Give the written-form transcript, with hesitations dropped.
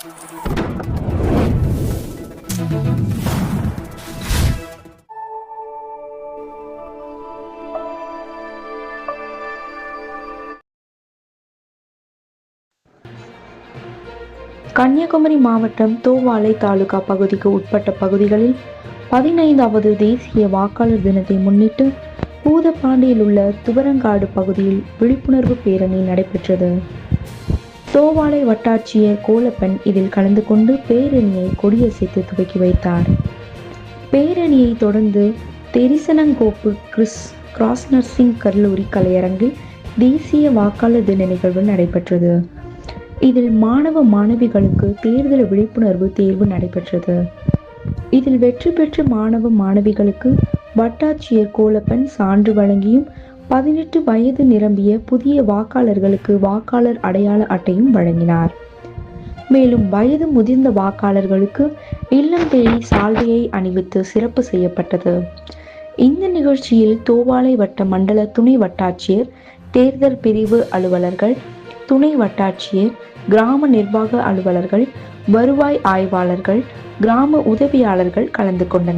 கன்னியாகுமரி மாவட்டம் தோவாளை தாலுகா பகுதிக்கு உட்பட்ட பகுதிகளில் 15வது தேசிய வாக்காளர் தினத்தை முன்னிட்டு பூதப்பாண்டியில் உள்ள துவரங்காடு பகுதியில் விழிப்புணர்வு பேரணி நடைபெற்றது. தோவாளை வட்டாட்சியர் கோலப்பன் இதில் கலந்து கொண்டு பேரணியை கொடியசைத்து துவக்கி வைத்தார். பேரணியை தொடர்ந்து தெரிசனங்கோப்பு கிராஸ் நர்சிங் கல்லூரி கலையரங்கில் தேசிய வாக்காளர் தின நிகழ்வு நடைபெற்றது. இதில் மாணவ மாணவிகளுக்கு தேர்தல் விழிப்புணர்வு தேர்வு நடைபெற்றது. இதில் வெற்றி பெற்ற மாணவ மாணவிகளுக்கு வட்டாட்சியர் கோலப்பன் சான்று வழங்கியும் 18 வயது நிரம்பிய புதிய வாக்காளர்களுக்கு வாக்காளர் அடையாள அட்டையும் வழங்கினார். மேலும் வயது முதிர்ந்த வாக்காளர்களுக்கு இல்லம் தேடி சால்வையை அணிவித்து சிறப்பு செய்யப்பட்டது. இந்த நிகழ்ச்சியில் தோவாளை வட்ட மண்டல துணை வட்டாட்சியர், தேர்தல் பிரிவு அலுவலர்கள், துணை வட்டாட்சியர், கிராம நிர்வாக அலுவலர்கள், வருவாய் ஆய்வாளர்கள், கிராம உதவியாளர்கள் கலந்து கொண்டனர்.